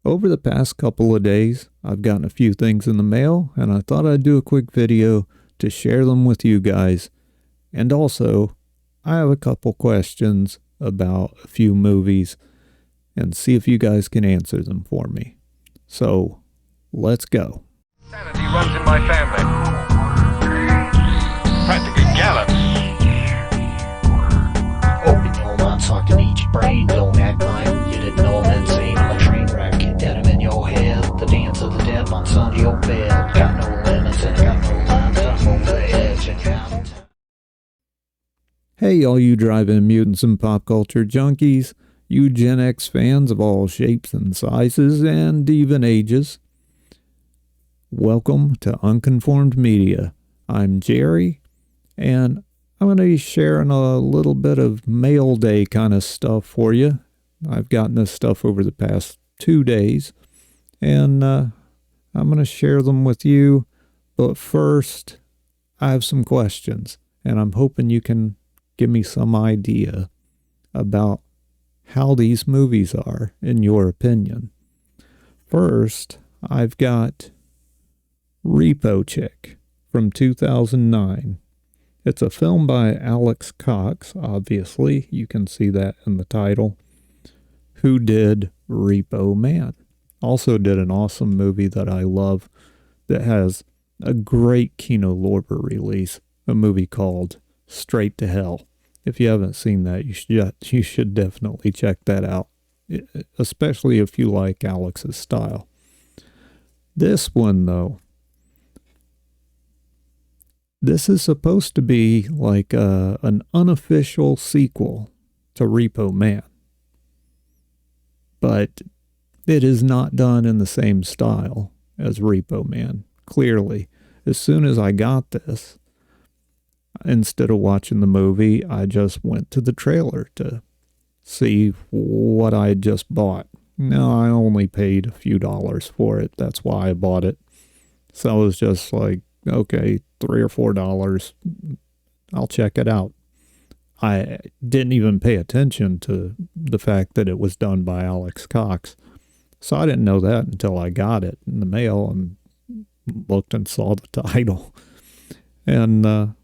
Over the past couple of days, I've gotten a few things in the mail, and I thought I'd do a quick video to share them with you guys. And also, I have a couple questions about a few movies and see if you guys can answer them for me. So, let's go. Sanity runs in my family. Practically gallops. Open your mind, suck and eat your brain. Don't act like you didn't know I'm insane. I'm a train wreck, denim in your head. The dance of the dead months under your bed. Got no limits and I got no lines. I'm over the edge and out. Hey, all you drive-in mutants and pop culture junkies, you Gen X fans of all shapes and sizes and even ages. Welcome to Unconformed Media. I'm Jerry, and I'm going to be sharing a little bit of mail day kind of stuff for you. I've gotten this stuff over the past 2 days, and I'm going to share them with you. But first, I have some questions, and I'm hoping you can give me some idea about how these movies are, in your opinion. First, I've got Repo Chick from 2009. It's a film by Alex Cox, obviously. You can see that in the title. Who did Repo Man. Also did an awesome movie that I love that has a great Kino Lorber release, a movie called Straight to Hell. If you haven't seen that, you should definitely check that out, especially if you like Alex's style. This one, though, this is supposed to be like an unofficial sequel to Repo Man, but it is not done in the same style as Repo Man. Clearly, as soon as I got this, instead of watching the movie, I just went to the trailer to see what I had just bought. Now, I only paid a few dollars for it. That's why I bought it. So I was just like, okay, $3 or $4. I'll check it out. I didn't even pay attention to the fact that it was done by Alex Cox. So I didn't know that until I got it in the mail and looked and saw the title. And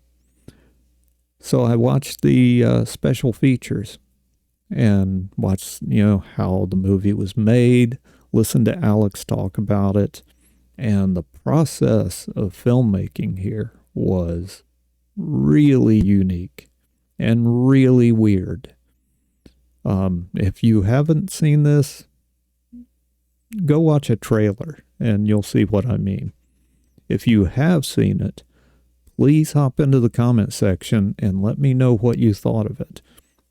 so I watched the special features and watched, how the movie was made, listened to Alex talk about it, and the process of filmmaking here was really unique and really weird. If you haven't seen this, go watch a trailer and you'll see what I mean. If you have seen it, please hop into the comment section and let me know what you thought of it,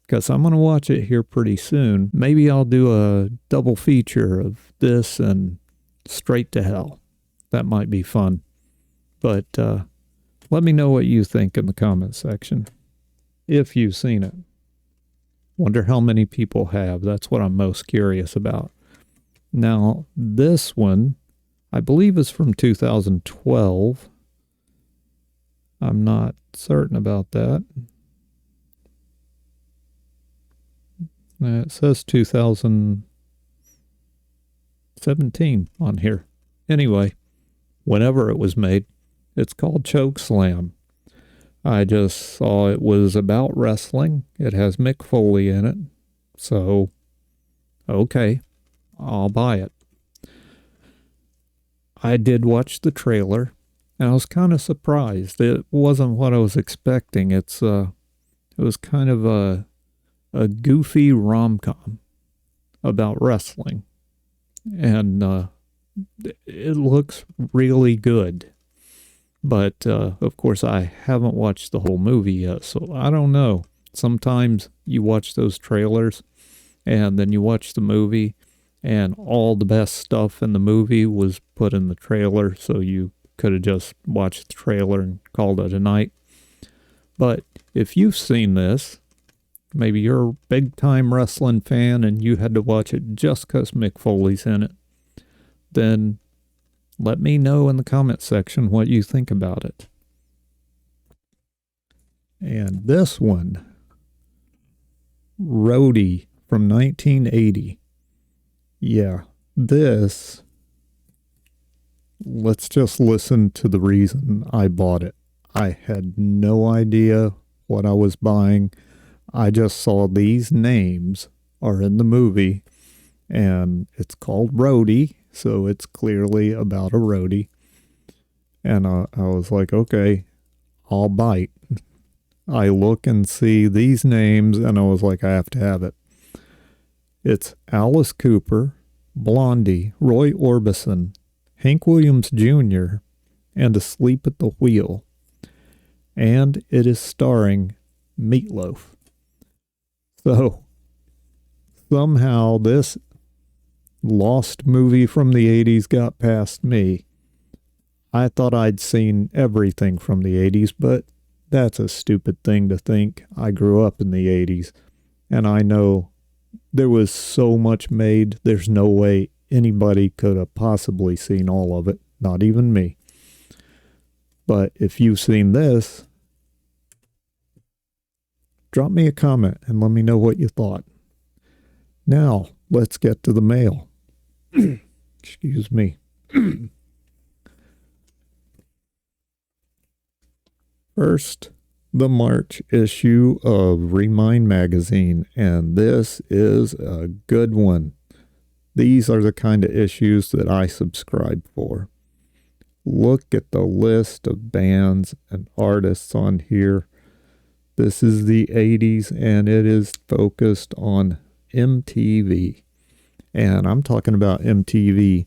because I'm going to watch it here pretty soon. Maybe I'll do a double feature of this and Straight to Hell. That might be fun. But let me know what you think in the comment section, if you've seen it. Wonder how many people have. That's what I'm most curious about. Now, this one, I believe, is from 2012. I'm not certain about that. It says 2017 on here. Anyway, whenever it was made, it's called Chokeslam. I just saw it was about wrestling. It has Mick Foley in it. So, okay, I'll buy it. I did watch the trailer. And I was kind of surprised. It wasn't what I was expecting. It was kind of a goofy rom-com about wrestling. And it looks really good. But, of course, I haven't watched the whole movie yet, so I don't know. Sometimes you watch those trailers, and then you watch the movie, and all the best stuff in the movie was put in the trailer, so you could have just watched the trailer and called it a night. But if you've seen this, maybe you're a big-time wrestling fan and you had to watch it just because Mick Foley's in it, then let me know in the comment section what you think about it. And this one, Roadie from 1980. Yeah, this, let's just listen to the reason I bought it. I had no idea what I was buying. I just saw these names are in the movie, and it's called Roadie, so it's clearly about a roadie. And I was like, okay, I'll bite. I look and see these names, and I was like, I have to have it. It's Alice Cooper, Blondie, Roy Orbison, Hank Williams Jr., and Asleep at the Wheel. And it is starring Meatloaf. So, somehow this lost movie from the 80s got past me. I thought I'd seen everything from the 80s, but that's a stupid thing to think. I grew up in the 80s, and I know there was so much made, there's no way anybody could have possibly seen all of it, not even me. But if you've seen this, drop me a comment and let me know what you thought. Now, let's get to the mail. Excuse me. First, the March issue of Remind magazine, and this is a good one. These are the kind of issues that I subscribe for. Look at the list of bands and artists on here. This is the 80s, and it is focused on MTV. And I'm talking about MTV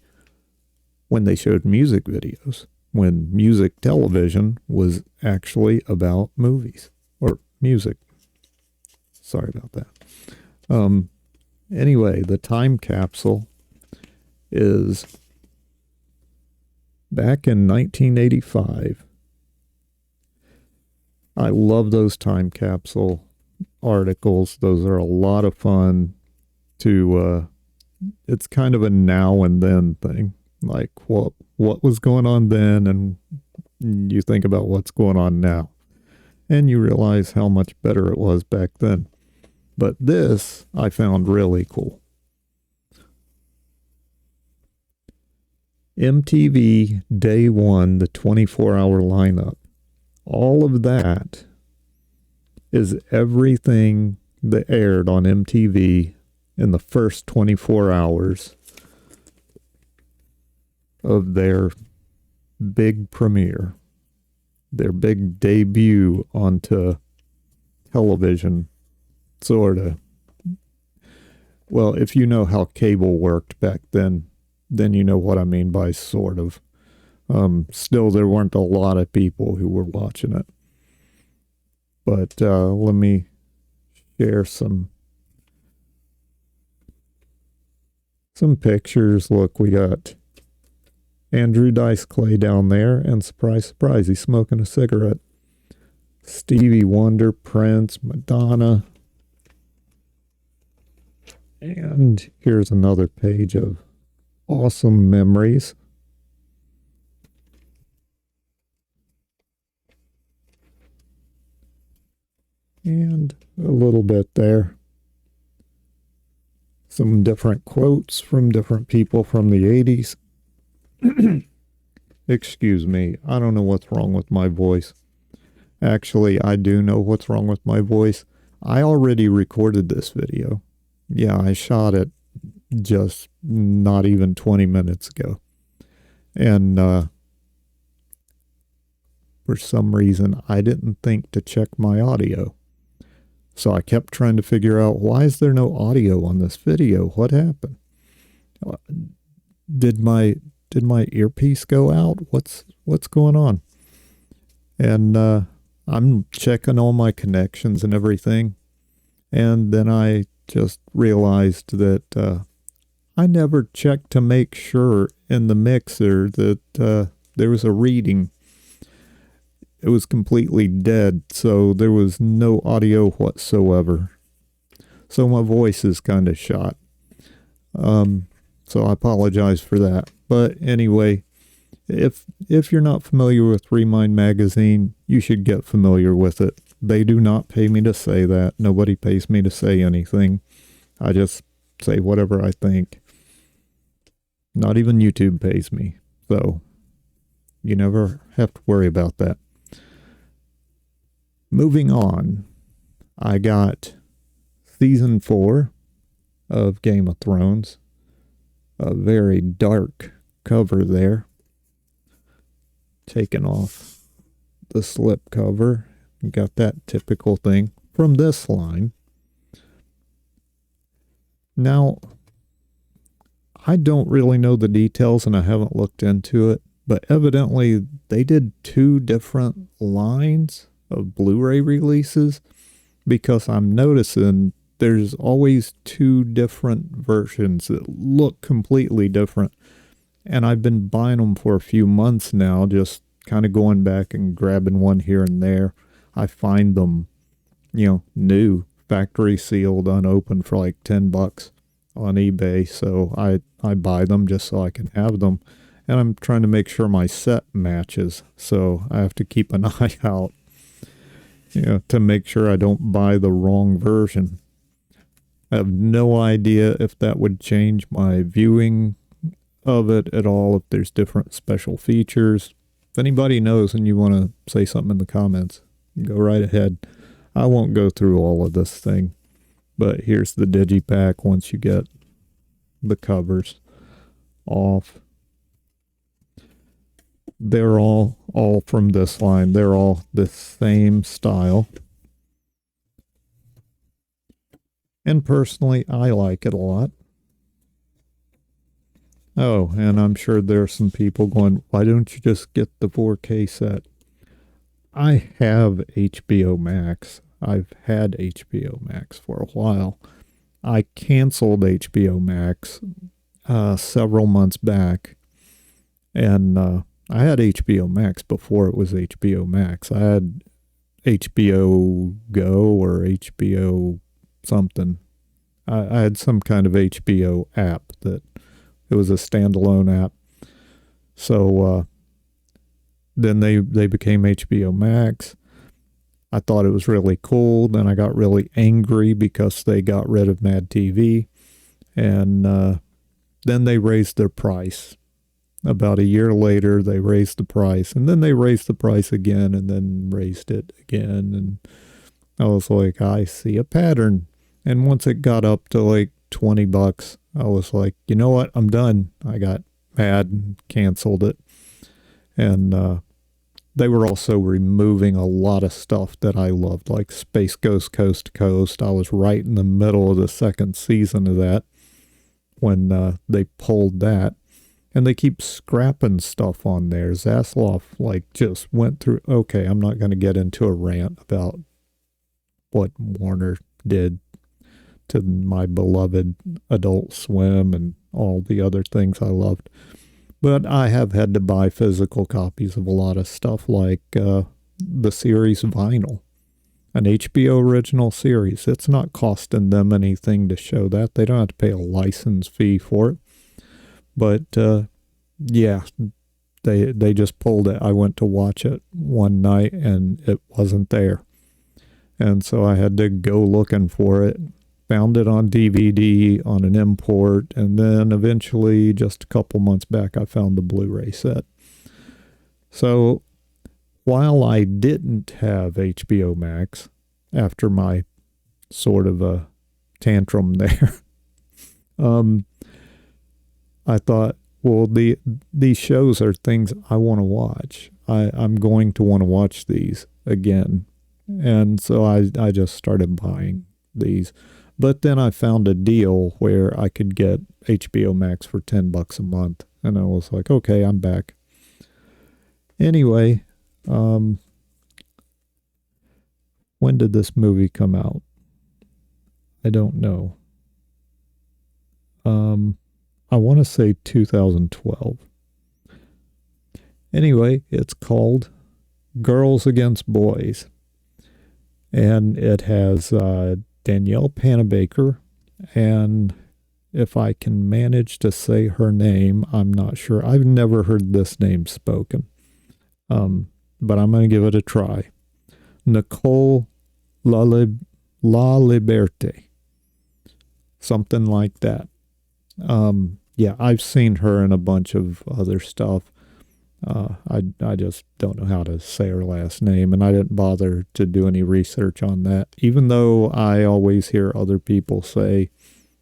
when they showed music videos, when music television was actually about movies or music. Sorry about that. Anyway, the time capsule is back in 1985. I love those time capsule articles. Those are a lot of fun to, it's kind of a now and then thing. Like what was going on then, and you think about what's going on now. And you realize how much better it was back then. But this I found really cool. MTV Day 1, the 24-hour lineup. All of that is everything that aired on MTV in the first 24 hours of their big premiere, their big debut onto television, sort of. Well, if you know how cable worked back then you know what I mean by sort of. Still, there weren't a lot of people who were watching it. But let me share some pictures. Look, we got Andrew Dice Clay down there, and surprise, surprise, he's smoking a cigarette. Stevie Wonder, Prince, Madonna. And here's another page of awesome memories. And a little bit there. Some different quotes from different people from the 80s. Excuse me, I don't know what's wrong with my voice. Actually, I do know what's wrong with my voice. I already recorded this video. Yeah, I shot it just not even 20 minutes ago. And for some reason, I didn't think to check my audio. So I kept trying to figure out, why is there no audio on this video? What happened? Did my earpiece go out? What's going on? And I'm checking all my connections and everything. And then I just realized that I never checked to make sure in the mixer that there was a reading. It was completely dead, so there was no audio whatsoever. So my voice is kind of shot. So I apologize for that. But anyway, if you're not familiar with Remind magazine, you should get familiar with it. They do not pay me to say that. Nobody pays me to say anything. I just say whatever I think. Not even YouTube pays me. So you never have to worry about that. Moving on, I got season 4 of Game of Thrones. A very dark cover there. Taken off the slip cover. Got that typical thing from this line. Now, I don't really know the details and I haven't looked into it, but evidently they did 2 different lines of Blu-ray releases, because I'm noticing there's always 2 different versions that look completely different. And I've been buying them for a few months now, just kind of going back and grabbing one here and there. I find them, new, factory sealed, unopened for like $10 on eBay. So I buy them just so I can have them. And I'm trying to make sure my set matches. So I have to keep an eye out, to make sure I don't buy the wrong version. I have no idea if that would change my viewing of it at all, if there's different special features. If anybody knows and you want to say something in the comments, go right ahead. I won't go through all of this thing, but here's the digipack once you get the covers off. They're all from this line. They're all the same style. And personally, I like it a lot. Oh, and I'm sure there's some people going, why don't you just get the 4K set? I have HBO Max. I've had HBO Max for a while. I canceled HBO Max several months back. And I had HBO Max before it was HBO Max. I had HBO Go or HBO something. I had some kind of HBO app that it was a standalone app. So then they became HBO Max. I thought it was really cool. Then I got really angry because they got rid of Mad TV. And then they raised their price. About a year later, they raised the price. And then they raised the price again and then raised it again. And I was like, I see a pattern. And once it got up to like $20, I was like, you know what? I'm done. I got mad and canceled it. And they were also removing a lot of stuff that I loved, like Space Ghost Coast to Coast. I was right in the middle of the 2nd season of that when they pulled that. And they keep scrapping stuff on there. Zaslav just went through, okay, I'm not going to get into a rant about what Warner did to my beloved Adult Swim and all the other things I loved. But I have had to buy physical copies of a lot of stuff, like the series vinyl, an HBO original series. It's not costing them anything to show that. They don't have to pay a license fee for it. But yeah, they just pulled it. I went to watch it one night and it wasn't there. And so I had to go looking for it. Found it on DVD on an import, and then eventually, just a couple months back, I found the Blu-ray set. So while I didn't have HBO Max after my sort of a tantrum there, I thought, well, these shows are things I want to watch. I'm going to want to watch these again. And so I just started buying these. But then I found a deal where I could get HBO Max for $10 a month. And I was like, okay, I'm back. Anyway, when did this movie come out? I don't know. I want to say 2012. Anyway, it's called Girls Against Boys. And it has Danielle Panabaker, and if I can manage to say her name, I'm not sure. I've never heard this name spoken, but I'm going to give it a try. Nicole La Liberte, something like that. Yeah, I've seen her in a bunch of other stuff. I just don't know how to say her last name, and I didn't bother to do any research on that, even though I always hear other people say,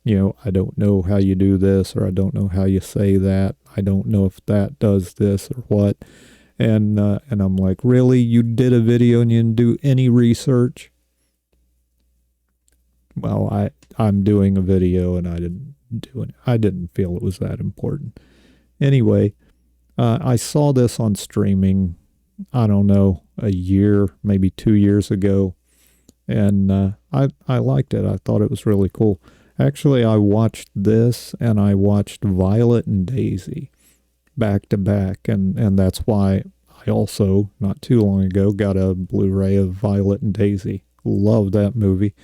I don't know how you do this, or I don't know how you say that. I don't know if that does this or what. And I'm like, really? You did a video and you didn't do any research? Well, I'm doing a video and I didn't do it. I didn't feel it was that important. Anyway, I saw this on streaming, I don't know, a year, maybe 2 years ago. And I liked it. I thought it was really cool. Actually, I watched this and I watched Violet and Daisy back to back. And that's why I also, not too long ago, got a Blu-ray of Violet and Daisy. Love that movie.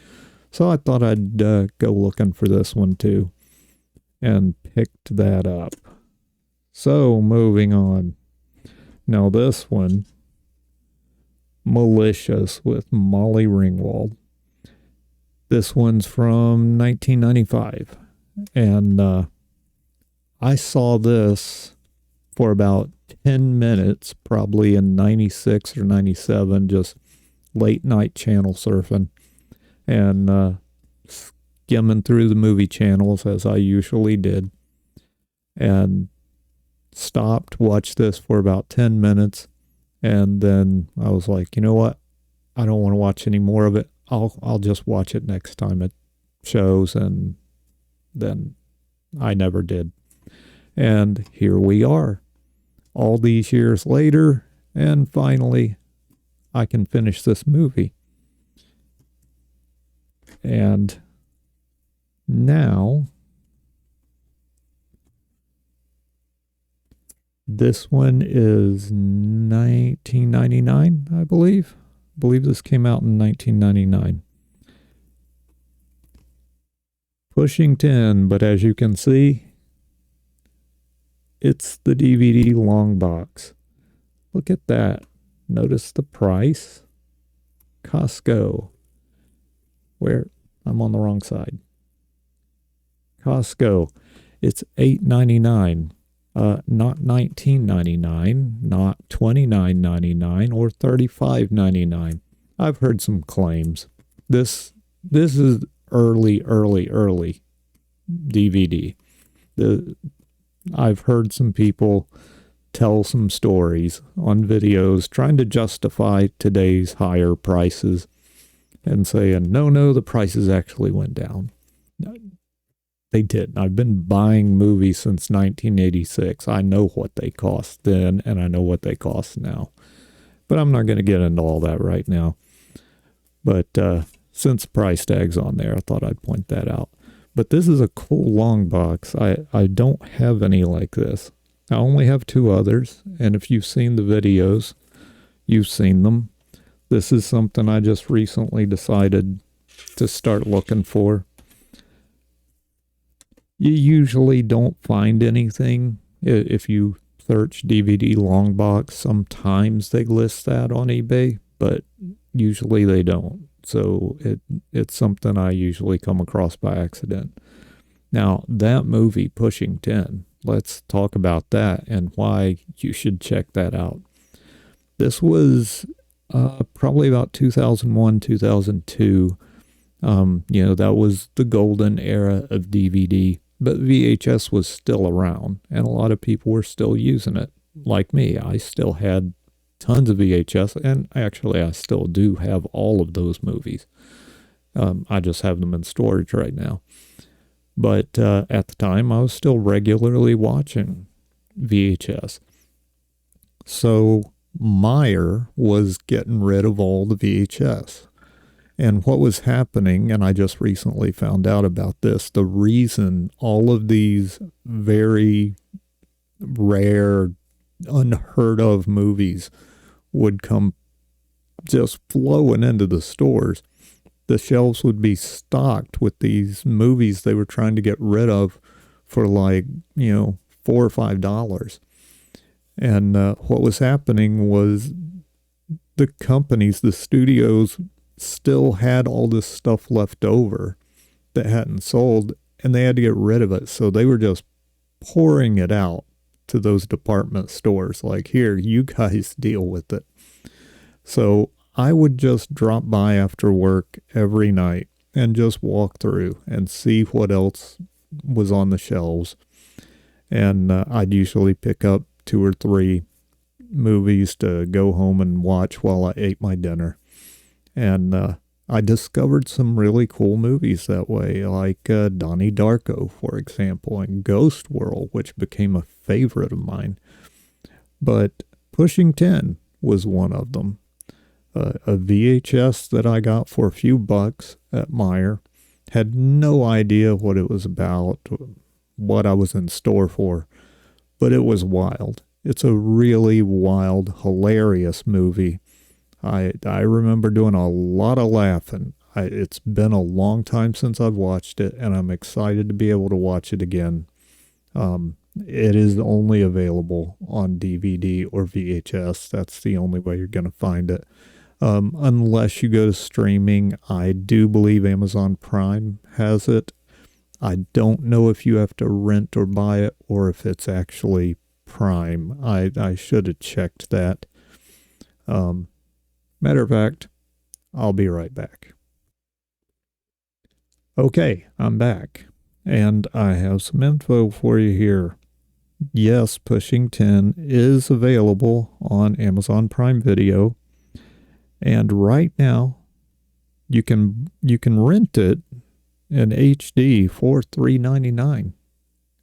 So I thought I'd go looking for this one too, and picked that up. So moving on. Now this one, Malicious with Molly Ringwald. This one's from 1995. And I saw this for about 10 minutes, probably in 96 or 97, just late night channel surfing. And skimming through the movie channels as I usually did, and stopped, watched this for about 10 minutes, and then I was like, you know what? I don't want to watch any more of it. I'll just watch it next time it shows, and then I never did. And here we are, all these years later, and finally I can finish this movie. And now, this one is 1999, I believe. I believe this came out in 1999. Pushing 10, but as you can see, it's the DVD Longbox. Look at that. Notice the price. Costco. Where? I'm on the wrong side. Costco. It's $8.99. Not $19.99, not $29.99, or $35.99. I've heard some claims. This is early DVD. I've heard some people tell some stories on videos trying to justify today's higher prices and saying, no, the prices actually went down. They didn't. I've been buying movies since 1986. I know what they cost then, and I know what they cost now. But I'm not going to get into all that right now. But since price tag's on there, I thought I'd point that out. But this is a cool long box. I don't have any like this. I only have two others, and if you've seen the videos, you've seen them. This is something I just recently decided to start looking for. You usually don't find anything. If you search DVD long box, sometimes they list that on eBay, but usually they don't. So it's something I usually come across by accident. Now, that movie, Pushing 10, let's talk about that and why you should check that out. This was probably about 2001, 2002. That was the golden era of DVD, but VHS was still around, and a lot of people were still using it. Like me, I still had tons of VHS, and actually I still do have all of those movies. I just have them in storage right now. But at the time, I was still regularly watching VHS. So Meyer was getting rid of all the VHS. And what was happening, and I just recently found out about this, the reason all of these very rare, unheard of movies would come just flowing into the stores. The shelves would be stocked with these movies they were trying to get rid of for $4 or $5. And what was happening was the companies, the studios, still had all this stuff left over that hadn't sold, and they had to get rid of it. So they were just pouring it out to those department stores. Like, here, you guys deal with it. So I would just drop by after work every night and just walk through and see what else was on the shelves. And I'd usually pick up 2 or 3 movies to go home and watch while I ate my dinner. And I discovered some really cool movies that way, like Donnie Darko, for example, and Ghost World, which became a favorite of mine. But Pushing 10 was one of them. A VHS that I got for a few bucks at Meijer. Had no idea what it was about, what I was in store for, but it was wild. It's a really wild, hilarious movie. I remember doing a lot of laughing. It's been a long time since I've watched it, and I'm excited to be able to watch it again. It is only available on DVD or VHS. That's the only way you're going to find it. Unless you go to streaming. I do believe Amazon Prime has it. I don't know if you have to rent or buy it or if it's actually Prime. I should have checked that. Matter of fact, I'll be right back. Okay, I'm back. And I have some info for you here. Yes, Pushing 10 is available on Amazon Prime Video. And right now, you can rent it in HD for $3.99,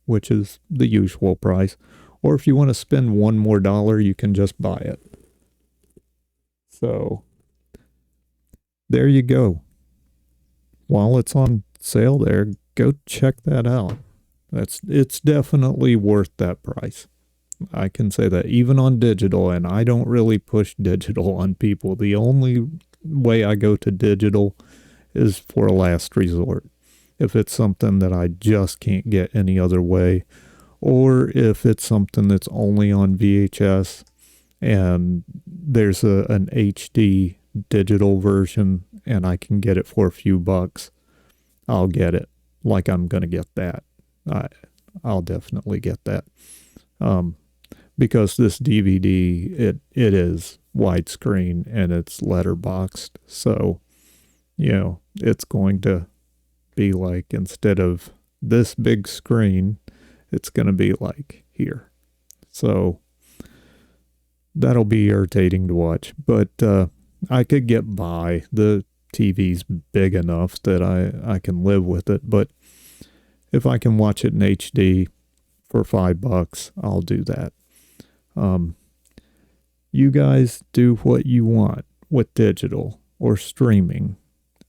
which is the usual price. Or if you want to spend $1 more, you can just buy it. So there you go. While it's on sale there, go check that out. It's definitely worth that price. I can say that even on digital, and I don't really push digital on people. The only way I go to digital is for a last resort. If it's something that I just can't get any other way, or if it's something that's only on VHS and there's an HD digital version and I can get it for a few bucks, I'll get it. Like I'm going to get that. I'll definitely get that. Because this DVD, it is widescreen and it's letterboxed. So, it's going to be like, instead of this big screen, it's going to be like here. So that'll be irritating to watch. But I could get by. The TV's big enough that I can live with it. But if I can watch it in HD for $5, I'll do that. You guys do what you want with digital or streaming.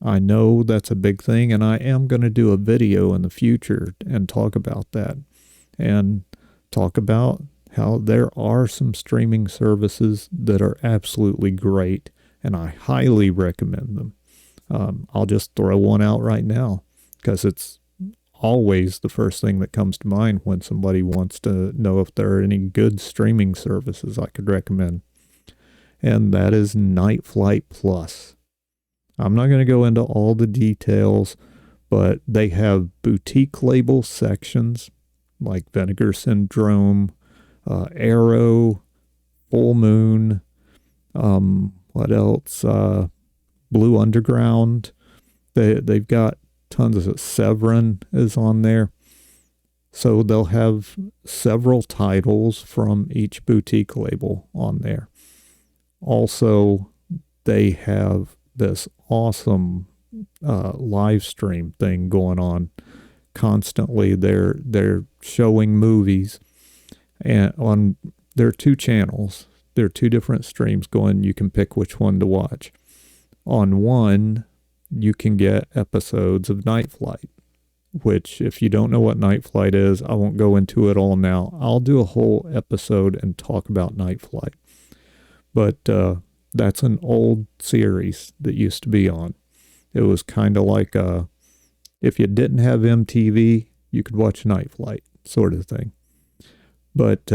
I know that's a big thing, and I am going to do a video in the future and talk about that, and talk about how there are some streaming services that are absolutely great, and I highly recommend them. I'll just throw one out right now because it's always the first thing that comes to mind when somebody wants to know if there are any good streaming services I could recommend. And that is Night Flight Plus. I'm not going to go into all the details, but they have boutique label sections like Vinegar Syndrome, Arrow, Full Moon, what else? Blue Underground. They've got tons of Severin is on there. So they'll have several titles from each boutique label on there. Also, they have this awesome live stream thing going on constantly. They're showing movies, and on there are 2 channels. There are 2 different streams going. You can pick which one to watch. On one, you can get episodes of Night Flight, which, if you don't know what Night Flight is, I won't go into it all now. I'll do a whole episode and talk about Night Flight. But that's an old series that used to be on. It was kind of like if you didn't have MTV, you could watch Night Flight, sort of thing. But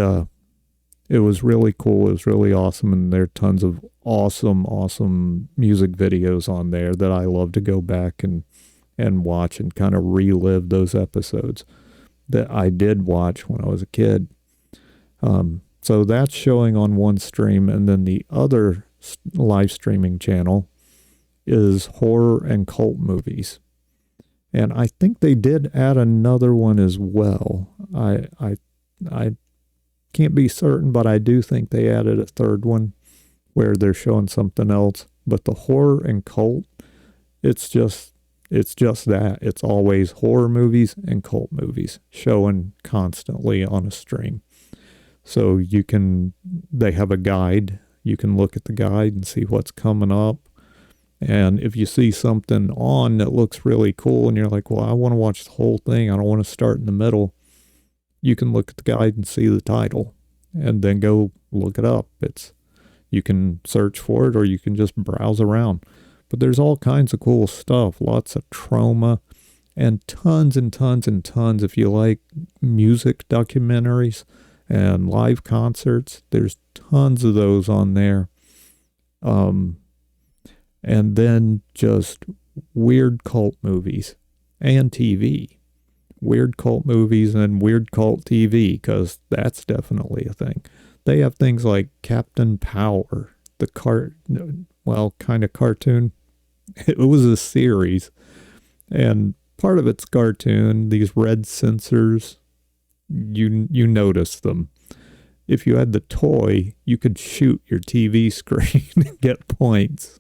it was really cool. It was really awesome. And there are tons of awesome music videos on there that I love to go back and watch and kind of relive those episodes. that I did watch when I was a kid. So that's showing on one stream, and then the other live streaming channel is horror and cult movies. And I think they did add another one as well. I can't be certain, but I do think they added a third one where they're showing something else. But the horror and cult, it's just that. It's always horror movies and cult movies showing constantly on a stream. So they have a guide. You can look at the guide and see what's coming up. And if you see something on that looks really cool and you're like, well, I want to watch the whole thing, I don't want to start in the middle, you can look at the guide and see the title and then go look it up. You can search for it or you can just browse around. But there's all kinds of cool stuff, lots of trauma, and tons and tons and tons. If you like music documentaries and live concerts, there's tons of those on there. And then just weird cult movies and TV. Weird cult movies and weird cult TV, because that's definitely a thing. They have things like Captain Power, kind of cartoon. It was a series, and part of it's cartoon. These red sensors, you notice them. If you had the toy, you could shoot your TV screen and get points.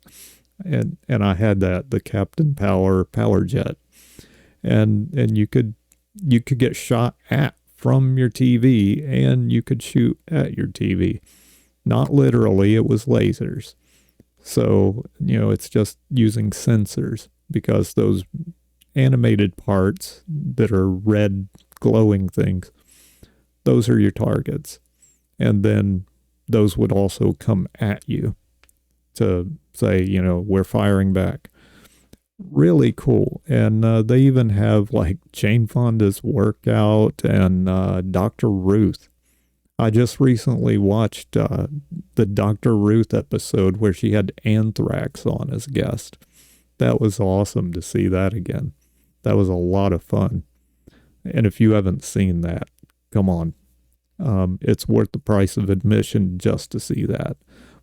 And I had the Captain Power jet, and you could get shot at from your TV, and you could shoot at your TV. Not literally, it was lasers. So, it's just using sensors, because those animated parts that are red glowing things, those are your targets. And then those would also come at you to say, we're firing back. Really cool. And they even have like Jane Fonda's workout and Dr. Ruth. I just recently watched the Dr. Ruth episode where she had Anthrax on as a guest. That was awesome to see that again. That was a lot of fun. And if you haven't seen that, come on. It's worth the price of admission just to see that.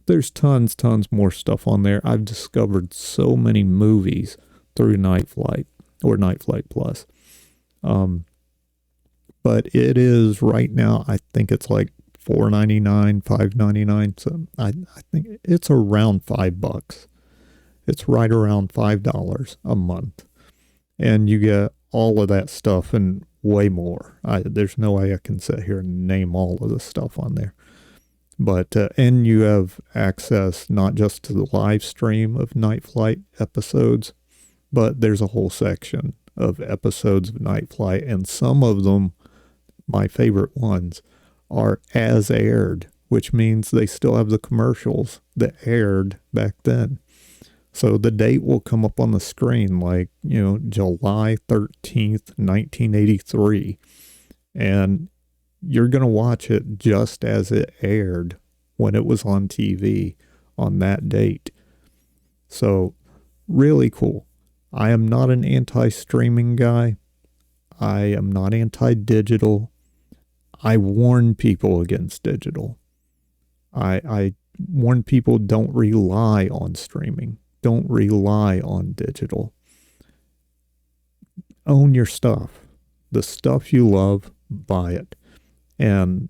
There's tons more stuff on there. I've discovered so many movies through Night Flight or Night Flight Plus. But it is right now, I think it's like $4.99, $5.99. So I think it's around $5. It's right around $5 a month. And you get all of that stuff and way more. There's no way I can sit here and name all of the stuff on there. But, and you have access not just to the live stream of Night Flight episodes, but there's a whole section of episodes of Night Flight, and some of them, my favorite ones, are as aired, which means they still have the commercials that aired back then. So the date will come up on the screen like, July 13th, 1983. And you're going to watch it just as it aired when it was on TV on that date. So really cool. I am not an anti-streaming guy. I am not anti-digital. I warn people against digital. I warn people, don't rely on streaming. Don't rely on digital. Own your stuff. The stuff you love, buy it. And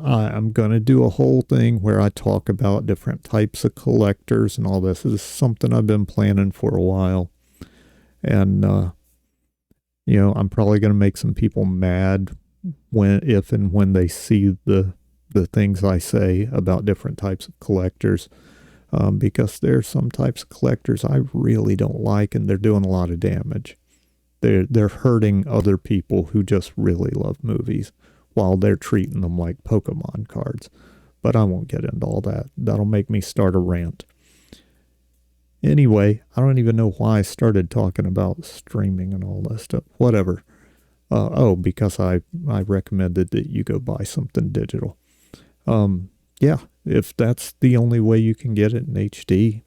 I'm going to do a whole thing where I talk about different types of collectors and all this. This is something I've been planning for a while. And, I'm probably going to make some people mad if and when they see the things I say about different types of collectors. Because there's some types of collectors I really don't like, and they're doing a lot of damage. They're hurting other people who just really love movies while they're treating them like Pokemon cards. But I won't get into all that. That'll make me start a rant. Anyway, I don't even know why I started talking about streaming and all that stuff. Whatever. Because I recommended that you go buy something digital. Yeah, if that's the only way you can get it in HD,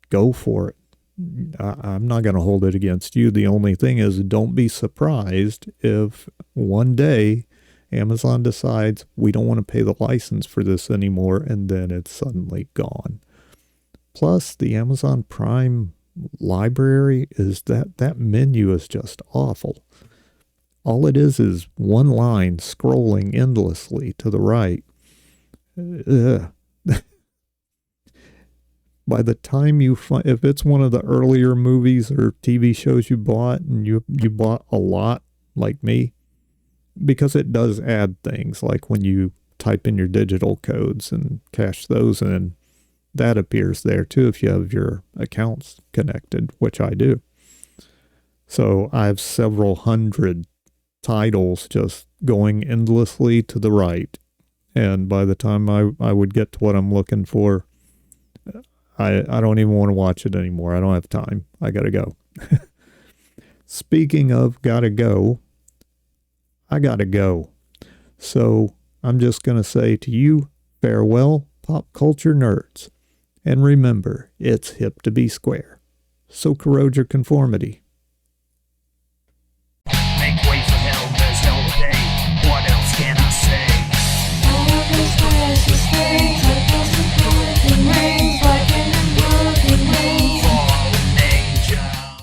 go for it. I'm not going to hold it against you. The only thing is, don't be surprised if one day Amazon decides we don't want to pay the license for this anymore, and then it's suddenly gone. Plus, the Amazon Prime library is that menu is just awful. All it is one line scrolling endlessly to the right. Ugh. By the time you find, if it's one of the earlier movies or TV shows you bought, and you bought a lot like me, because it does add things like when you type in your digital codes and cache those in, that appears there too if you have your accounts connected, which I do. So I have several hundred titles just going endlessly to the right. And by the time I would get to what I'm looking for, I don't even want to watch it anymore. I don't have time. I gotta go. Speaking of gotta go, I gotta go. So I'm just gonna say to you, farewell, pop culture nerds. And remember, it's hip to be square. So corrode your conformity.